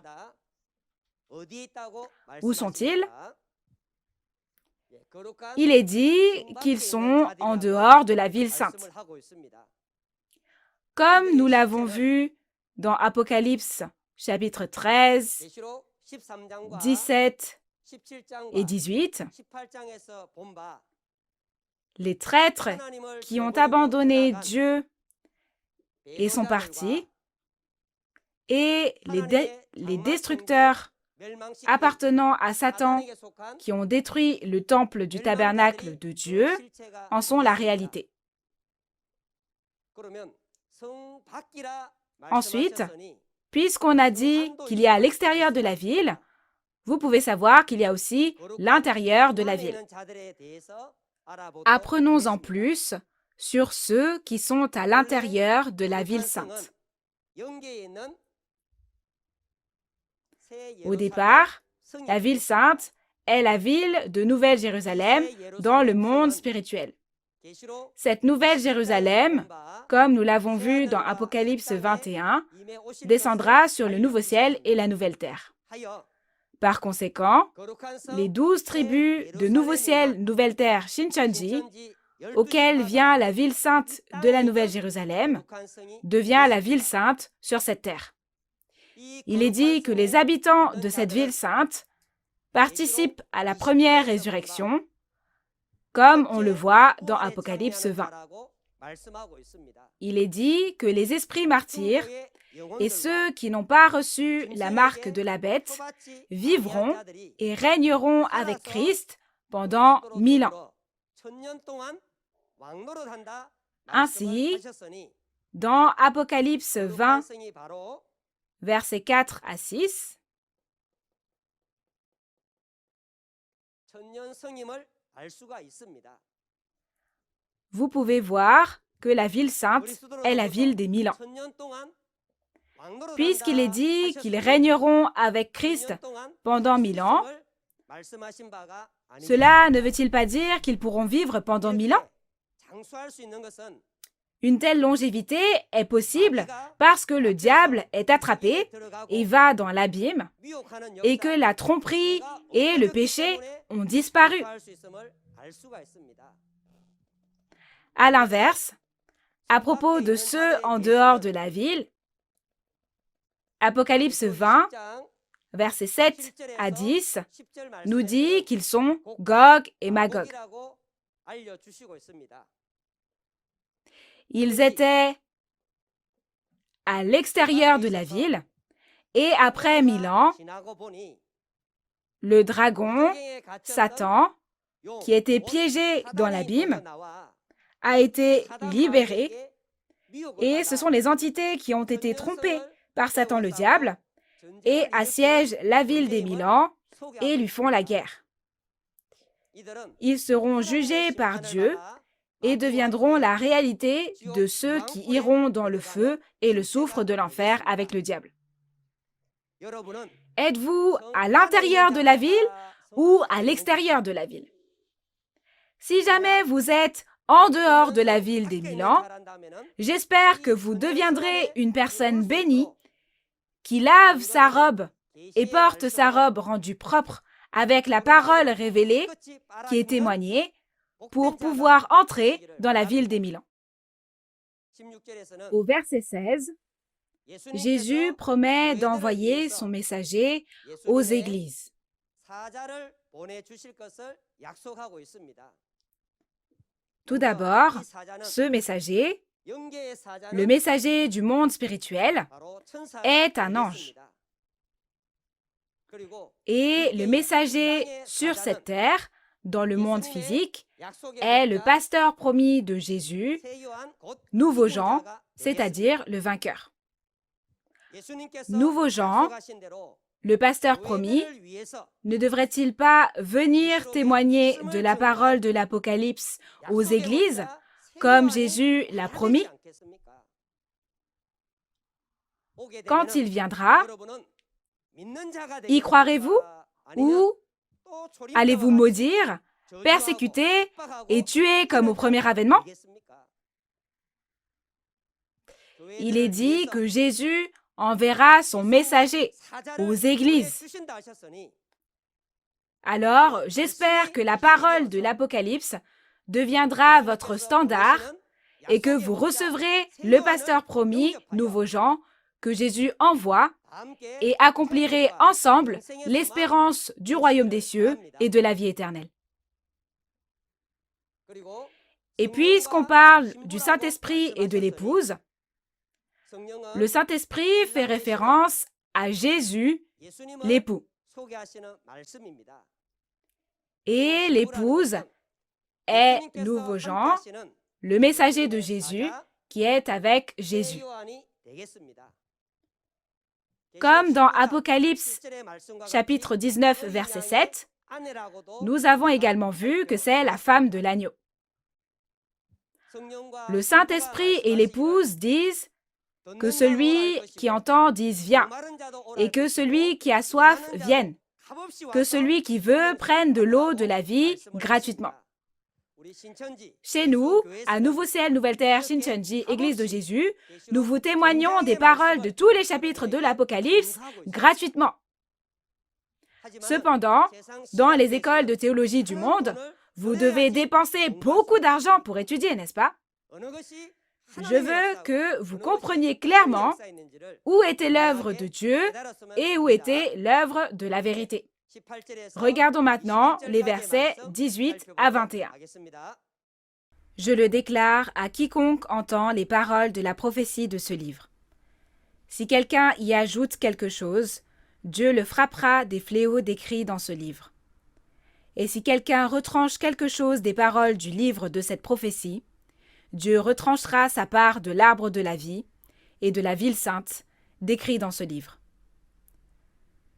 où sont-ils? Il est dit qu'ils sont en dehors de la ville sainte. Comme nous l'avons vu dans Apocalypse chapitre 13, 17 et 18, les traîtres qui ont abandonné Dieu et sont partis, et les destructeurs appartenant à Satan qui ont détruit le temple du tabernacle de Dieu en sont la réalité. Ensuite, puisqu'on a dit qu'il y a l'extérieur de la ville, vous pouvez savoir qu'il y a aussi l'intérieur de la ville. Apprenons-en plus sur ceux qui sont à l'intérieur de la ville sainte. Au départ, la ville sainte est la ville de Nouvelle Jérusalem dans le monde spirituel. Cette Nouvelle Jérusalem, comme nous l'avons vu dans Apocalypse 21, descendra sur le nouveau ciel et la nouvelle terre. Par conséquent, les 12 tribus de Nouveau Ciel, Nouvelle Terre, Shincheonji, auxquelles vient la ville sainte de la Nouvelle Jérusalem, devient la ville sainte sur cette terre. Il est dit que les habitants de cette ville sainte participent à la première résurrection, comme on le voit dans Apocalypse 20. Il est dit que les esprits martyrs et ceux qui n'ont pas reçu la marque de la bête vivront et régneront avec Christ pendant 1000 ans. Ainsi, dans Apocalypse 20, versets 4 à 6, vous pouvez voir que la ville sainte est la ville des 1000 ans. Puisqu'il est dit qu'ils régneront avec Christ pendant 1000 ans, cela ne veut-il pas dire qu'ils pourront vivre pendant 1000 ans? Une telle longévité est possible parce que le diable est attrapé et va dans l'abîme et que la tromperie et le péché ont disparu. À l'inverse, à propos de ceux en dehors de la ville, Apocalypse 20, versets 7 à 10, nous dit qu'ils sont Gog et Magog. Ils étaient à l'extérieur de la ville et après 1000 ans, le dragon, Satan, qui était piégé dans l'abîme, a été libéré et ce sont les entités qui ont été trompées par Satan le diable et assiègent la ville des 1000 ans et lui font la guerre. Ils seront jugés par Dieu et deviendront la réalité de ceux qui iront dans le feu et le soufre de l'enfer avec le diable. Êtes-vous à l'intérieur de la ville ou à l'extérieur de la ville? Si jamais vous êtes en dehors de la ville des 1000 ans, j'espère que vous deviendrez une personne bénie qui lave sa robe et porte sa robe rendue propre avec la parole révélée qui est témoignée pour pouvoir entrer dans la ville des 1000 ans. Au verset 16, Jésus promet d'envoyer son messager aux églises. Tout d'abord, ce messager, le messager du monde spirituel, est un ange. Et le messager sur cette terre, dans le monde physique, est le pasteur promis de Jésus, Nouveau Jean, c'est-à-dire le vainqueur. Nouveau Jean, le pasteur promis, ne devrait-il pas venir témoigner de la parole de l'Apocalypse aux églises, comme Jésus l'a promis? Quand il viendra, y croirez-vous ou allez-vous maudire, persécuter et tuer comme au premier avènement? Il est dit que Jésus enverra son messager aux églises. Alors, j'espère que la parole de l'Apocalypse deviendra votre standard et que vous recevrez le pasteur promis, Nouveau Jean, que Jésus envoie et accomplirez ensemble l'espérance du royaume des cieux et de la vie éternelle. Et puisqu'on parle du Saint-Esprit et de l'épouse, le Saint-Esprit fait référence à Jésus, l'époux. Et l'épouse est Nouveau Jean, le messager de Jésus, qui est avec Jésus. Comme dans Apocalypse, chapitre 19, verset 7, nous avons également vu que c'est la femme de l'agneau. Le Saint-Esprit et l'épouse disent que celui qui entend dise « viens » et que celui qui a soif vienne, que celui qui veut prenne de l'eau de la vie gratuitement. Chez nous, à Nouveau Ciel, Nouvelle Terre, Shincheonji, Église de Jésus, nous vous témoignons des paroles de tous les chapitres de l'Apocalypse gratuitement. Cependant, dans les écoles de théologie du monde, vous devez dépenser beaucoup d'argent pour étudier, n'est-ce pas? Je veux que vous compreniez clairement où était l'œuvre de Dieu et où était l'œuvre de la vérité. Regardons maintenant les versets 18 à 21. Je le déclare à quiconque entend les paroles de la prophétie de ce livre. Si quelqu'un y ajoute quelque chose, Dieu le frappera des fléaux décrits dans ce livre. Et si quelqu'un retranche quelque chose des paroles du livre de cette prophétie, Dieu retranchera sa part de l'arbre de la vie et de la ville sainte, décrit dans ce livre.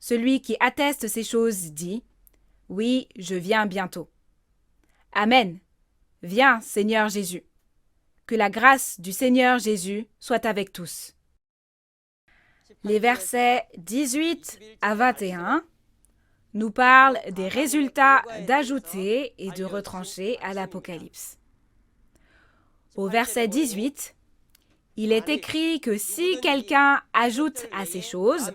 Celui qui atteste ces choses dit « Oui, je viens bientôt. » Amen. Viens, Seigneur Jésus. Que la grâce du Seigneur Jésus soit avec tous. Les versets 18 à 21 nous parlent des résultats d'ajouter et de retrancher à l'Apocalypse. Au verset 18, il est écrit que si quelqu'un ajoute à ces choses,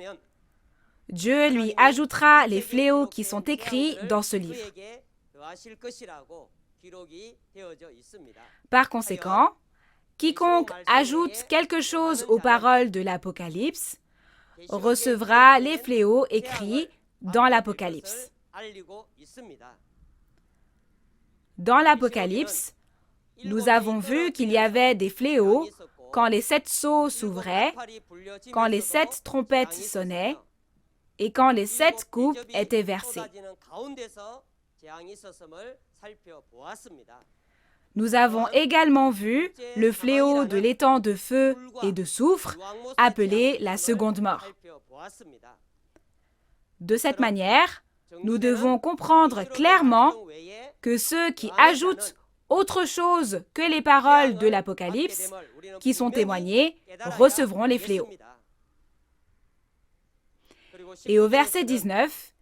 Dieu lui ajoutera les fléaux qui sont écrits dans ce livre. Par conséquent, quiconque ajoute quelque chose aux paroles de l'Apocalypse recevra les fléaux écrits dans l'Apocalypse. Dans l'Apocalypse, nous avons vu qu'il y avait des fléaux quand les 7 sceaux s'ouvraient, quand les 7 trompettes sonnaient et quand les 7 coupes étaient versées. Nous avons également vu le fléau de l'étang de feu et de soufre, appelé la seconde mort. De cette manière, nous devons comprendre clairement que ceux qui ajoutent autre chose que les paroles de l'Apocalypse, qui sont témoignées, recevront les fléaux. Et au verset 19,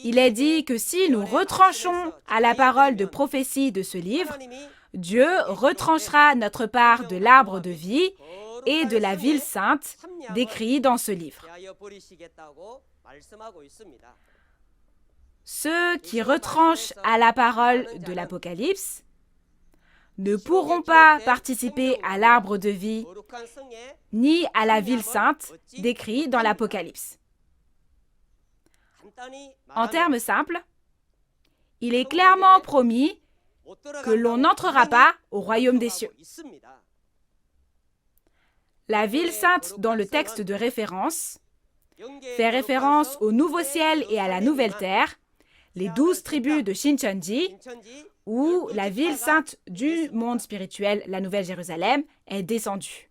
il est dit que si nous retranchons à la parole de prophétie de ce livre, Dieu retranchera notre part de l'arbre de vie et de la ville sainte décrit dans ce livre. Ceux qui retranchent à la parole de l'Apocalypse ne pourront pas participer à l'arbre de vie ni à la ville sainte décrit dans l'Apocalypse. En termes simples, il est clairement promis que l'on n'entrera pas au royaume des cieux. La ville sainte dans le texte de référence fait référence au nouveau ciel et à la nouvelle terre, les 12 tribus de Shincheonji, où la ville sainte du monde spirituel, la Nouvelle Jérusalem, est descendue.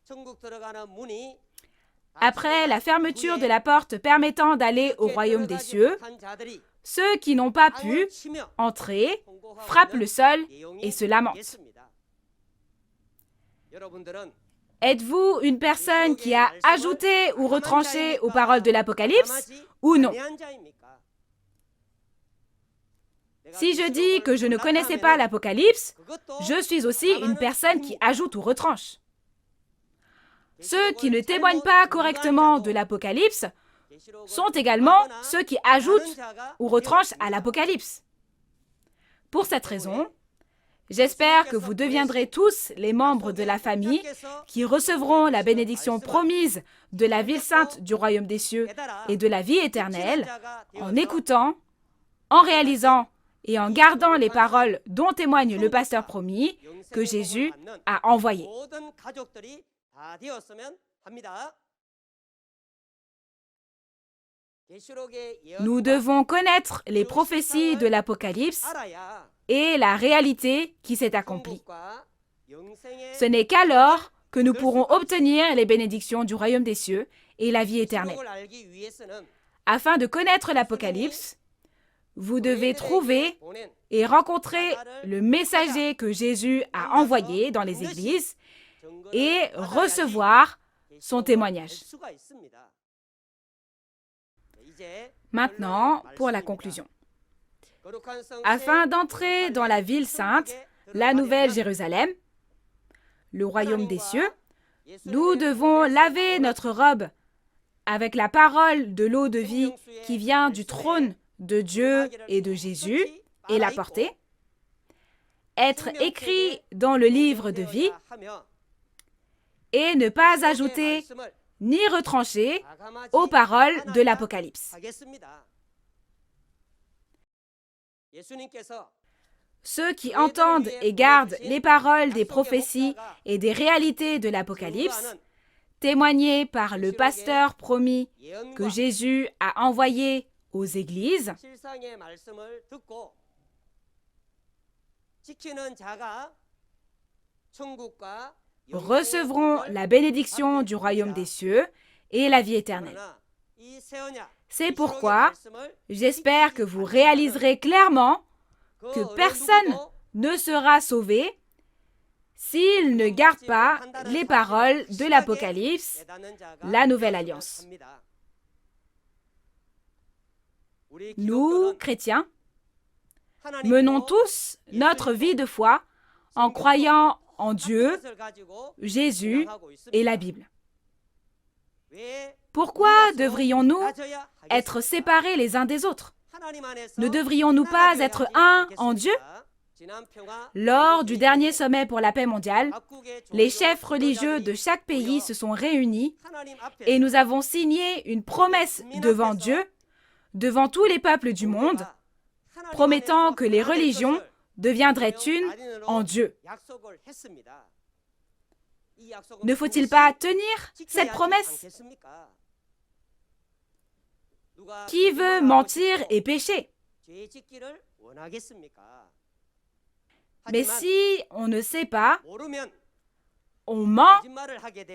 Après la fermeture de la porte permettant d'aller au royaume des cieux, ceux qui n'ont pas pu entrer frappent le sol et se lamentent. Êtes-vous une personne qui a ajouté ou retranché aux paroles de l'Apocalypse ou non? Si je dis que je ne connaissais pas l'Apocalypse, je suis aussi une personne qui ajoute ou retranche. Ceux qui ne témoignent pas correctement de l'Apocalypse sont également ceux qui ajoutent ou retranchent à l'Apocalypse. Pour cette raison, j'espère que vous deviendrez tous les membres de la famille qui recevront la bénédiction promise de la ville sainte du royaume des cieux et de la vie éternelle en écoutant, en réalisant et en gardant les paroles dont témoigne le pasteur promis que Jésus a envoyé. Nous devons connaître les prophéties de l'Apocalypse et la réalité qui s'est accomplie. Ce n'est qu'alors que nous pourrons obtenir les bénédictions du royaume des cieux et la vie éternelle. Afin de connaître l'Apocalypse, vous devez trouver et rencontrer le messager que Jésus a envoyé dans les églises et recevoir son témoignage. Maintenant, pour la conclusion. Afin d'entrer dans la ville sainte, la Nouvelle Jérusalem, le royaume des cieux, nous devons laver notre robe avec la parole de l'eau de vie qui vient du trône de Dieu et de Jésus et la porter, être écrit dans le livre de vie et ne pas ajouter ni retrancher aux paroles de l'Apocalypse. Ceux qui entendent et gardent les paroles des prophéties et des réalités de l'Apocalypse, témoignées par le pasteur promis que Jésus a envoyé aux églises, recevront la bénédiction du royaume des cieux et la vie éternelle. C'est pourquoi j'espère que vous réaliserez clairement que personne ne sera sauvé s'il ne garde pas les paroles de l'Apocalypse, la Nouvelle Alliance. Nous, chrétiens, menons tous notre vie de foi en croyant en Dieu, Jésus et la Bible. Pourquoi devrions-nous être séparés les uns des autres? Ne devrions-nous pas être un en Dieu? Lors du dernier sommet pour la paix mondiale, les chefs religieux de chaque pays se sont réunis et nous avons signé une promesse devant Dieu, devant tous les peuples du monde, promettant que les religions deviendraient une en Dieu. Ne faut-il pas tenir cette promesse? Qui veut mentir et pécher? Mais si on ne sait pas, on ment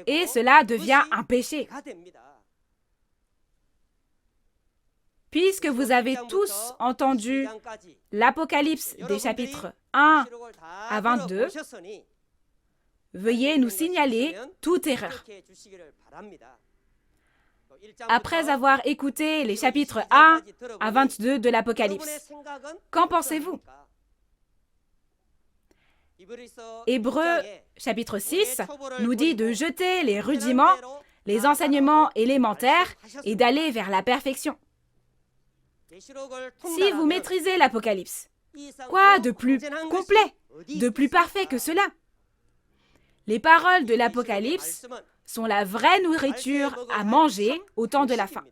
et cela devient un péché. Puisque vous avez tous entendu l'Apocalypse des chapitres 1 à 22, veuillez nous signaler toute erreur. Après avoir écouté les chapitres 1 à 22 de l'Apocalypse, qu'en pensez-vous? Hébreux chapitre 6 nous dit de jeter les rudiments, les enseignements élémentaires et d'aller vers la perfection. Si vous maîtrisez l'Apocalypse, quoi de plus complet, de plus parfait que cela? Les paroles de l'Apocalypse sont la vraie nourriture à manger au temps de la fin.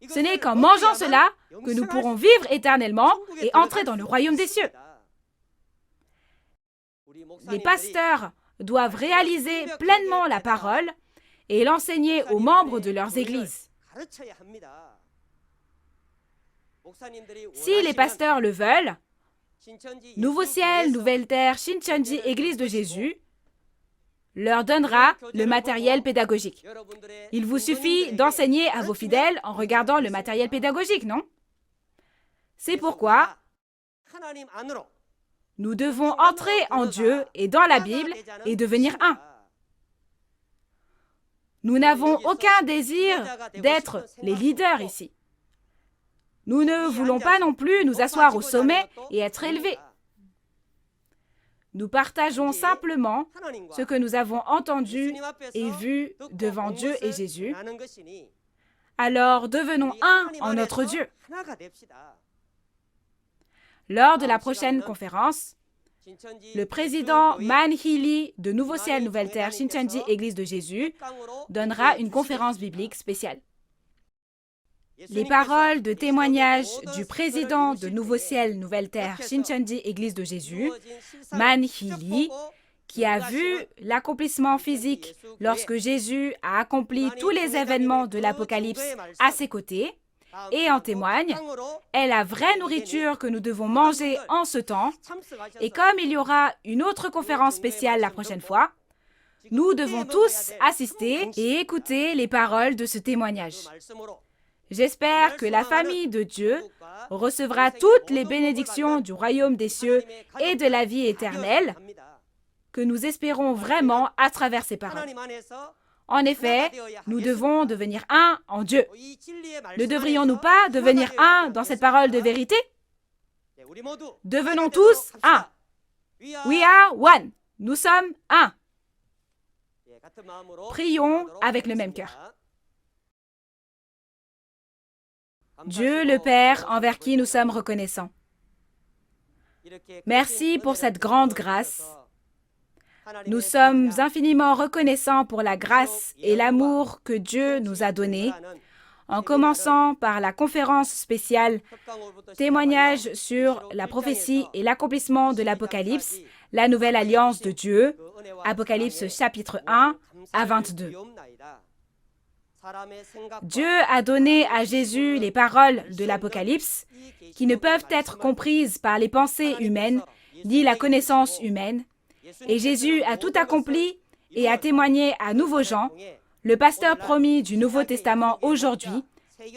Ce n'est qu'en mangeant cela que nous pourrons vivre éternellement et entrer dans le royaume des cieux. Les pasteurs doivent réaliser pleinement la parole et l'enseigner aux membres de leurs églises. Si les pasteurs le veulent, Nouveau Ciel, Nouvelle Terre, Shincheonji, Église de Jésus, leur donnera le matériel pédagogique. Il vous suffit d'enseigner à vos fidèles en regardant le matériel pédagogique, non? C'est pourquoi nous devons entrer en Dieu et dans la Bible et devenir un. Nous n'avons aucun désir d'être les leaders ici. Nous ne voulons pas non plus nous asseoir au sommet et être élevés. Nous partageons simplement ce que nous avons entendu et vu devant Dieu et Jésus. Alors devenons un en notre Dieu. Lors de la prochaine conférence, le président Man Hee-lee de Nouveau Ciel, Nouvelle Terre, Shincheonji, Église de Jésus, donnera une conférence biblique spéciale. Les paroles de témoignage du président de Nouveau Ciel, Nouvelle Terre, Shincheonji, Église de Jésus, Man Hee-lee, qui a vu l'accomplissement physique lorsque Jésus a accompli tous les événements de l'Apocalypse à ses côtés, et en témoigne, est la vraie nourriture que nous devons manger en ce temps. Et comme il y aura une autre conférence spéciale la prochaine fois, nous devons tous assister et écouter les paroles de ce témoignage. J'espère que la famille de Dieu recevra toutes les bénédictions du royaume des cieux et de la vie éternelle que nous espérons vraiment à travers ces paroles. En effet, nous devons devenir un en Dieu. Ne devrions-nous pas devenir un dans cette parole de vérité? Devenons tous un. We are one. Nous sommes un. Prions avec le même cœur. Dieu le Père, envers qui nous sommes reconnaissants. Merci pour cette grande grâce. Nous sommes infiniment reconnaissants pour la grâce et l'amour que Dieu nous a donnés, en commençant par la conférence spéciale Témoignage sur la prophétie et l'accomplissement de l'Apocalypse, la nouvelle alliance de Dieu, Apocalypse chapitre 1 à 22. Dieu a donné à Jésus les paroles de l'Apocalypse qui ne peuvent être comprises par les pensées humaines ni la connaissance humaine, et Jésus a tout accompli et a témoigné à nouveau Jean, le pasteur promis du Nouveau Testament aujourd'hui,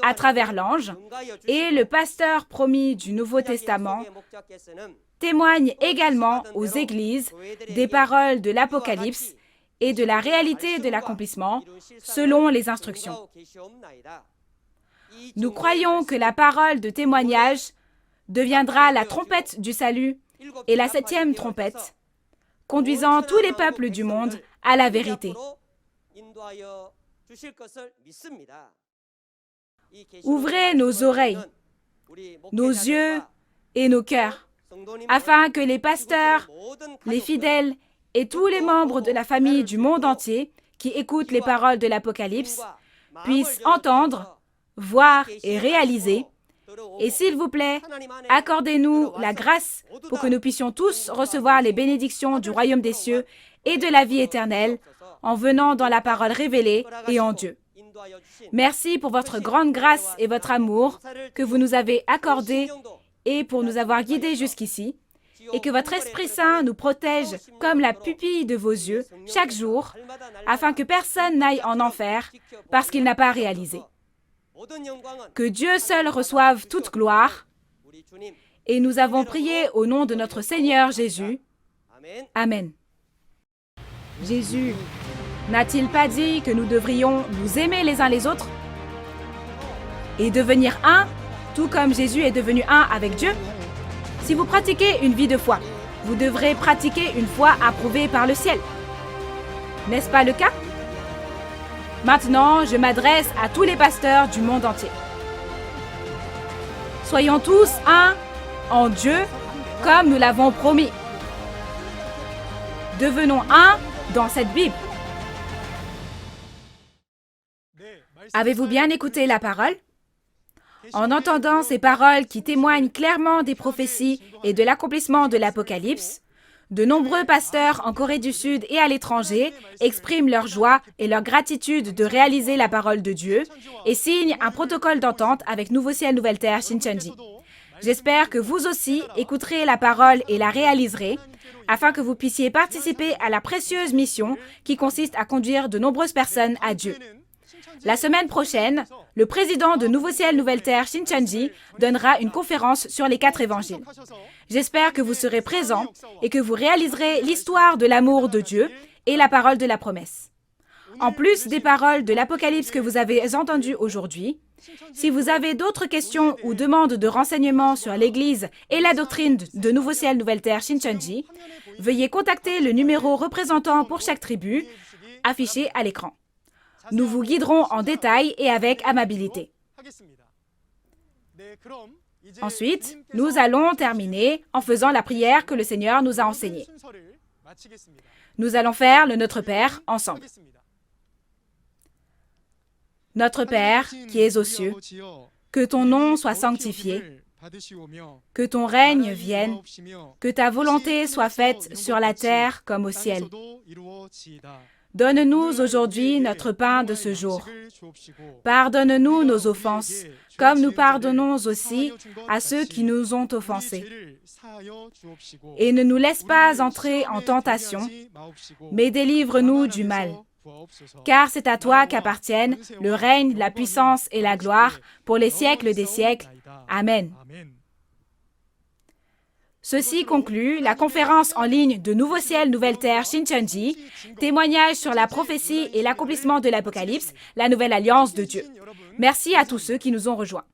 à travers l'ange, et le pasteur promis du Nouveau Testament témoigne également aux églises des paroles de l'Apocalypse et de la réalité de l'accomplissement selon les instructions. Nous croyons que la parole de témoignage deviendra la trompette du salut et la 7e trompette, conduisant tous les peuples du monde à la vérité. Ouvrez nos oreilles, nos yeux et nos cœurs, afin que les pasteurs, les fidèles et tous les membres de la famille du monde entier qui écoutent les paroles de l'Apocalypse puissent entendre, voir et réaliser. Et s'il vous plaît, accordez-nous la grâce pour que nous puissions tous recevoir les bénédictions du royaume des cieux et de la vie éternelle en venant dans la parole révélée et en Dieu. Merci pour votre grande grâce et votre amour que vous nous avez accordé et pour nous avoir guidés jusqu'ici, et que votre Esprit Saint nous protège comme la pupille de vos yeux chaque jour, afin que personne n'aille en enfer parce qu'il n'a pas réalisé. Que Dieu seul reçoive toute gloire, et nous avons prié au nom de notre Seigneur Jésus. Amen. Jésus n'a-t-il pas dit que nous devrions nous aimer les uns les autres et devenir un, tout comme Jésus est devenu un avec Dieu? Si vous pratiquez une vie de foi, vous devrez pratiquer une foi approuvée par le ciel. N'est-ce pas le cas? Maintenant, je m'adresse à tous les pasteurs du monde entier. Soyons tous un en Dieu, comme nous l'avons promis. Devenons un dans cette Bible. Avez-vous bien écouté la parole? En entendant ces paroles qui témoignent clairement des prophéties et de l'accomplissement de l'Apocalypse, de nombreux pasteurs en Corée du Sud et à l'étranger expriment leur joie et leur gratitude de réaliser la parole de Dieu et signent un protocole d'entente avec Nouveau Ciel, Nouvelle Terre, Shincheonji. J'espère que vous aussi écouterez la parole et la réaliserez, afin que vous puissiez participer à la précieuse mission qui consiste à conduire de nombreuses personnes à Dieu. La semaine prochaine, le président de Nouveau Ciel, Nouvelle Terre, Shincheonji, donnera une conférence sur les 4 évangiles. J'espère que vous serez présents et que vous réaliserez l'histoire de l'amour de Dieu et la parole de la promesse. En plus des paroles de l'Apocalypse que vous avez entendues aujourd'hui, si vous avez d'autres questions ou demandes de renseignements sur l'Église et la doctrine de Nouveau Ciel, Nouvelle Terre, Shincheonji, veuillez contacter le numéro représentant pour chaque tribu, affiché à l'écran. Nous vous guiderons en détail et avec amabilité. Ensuite, nous allons terminer en faisant la prière que le Seigneur nous a enseignée. Nous allons faire le Notre Père ensemble. Notre Père, qui es aux cieux, que ton nom soit sanctifié, que ton règne vienne, que ta volonté soit faite sur la terre comme au ciel. Donne-nous aujourd'hui notre pain de ce jour. Pardonne-nous nos offenses, comme nous pardonnons aussi à ceux qui nous ont offensés. Et ne nous laisse pas entrer en tentation, mais délivre-nous du mal. Car c'est à toi qu'appartiennent le règne, la puissance et la gloire pour les siècles des siècles. Amen. Ceci conclut la conférence en ligne de Nouveau Ciel, Nouvelle Terre, Shincheonji, témoignage sur la prophétie et l'accomplissement de l'Apocalypse, la nouvelle alliance de Dieu. Merci à tous ceux qui nous ont rejoints.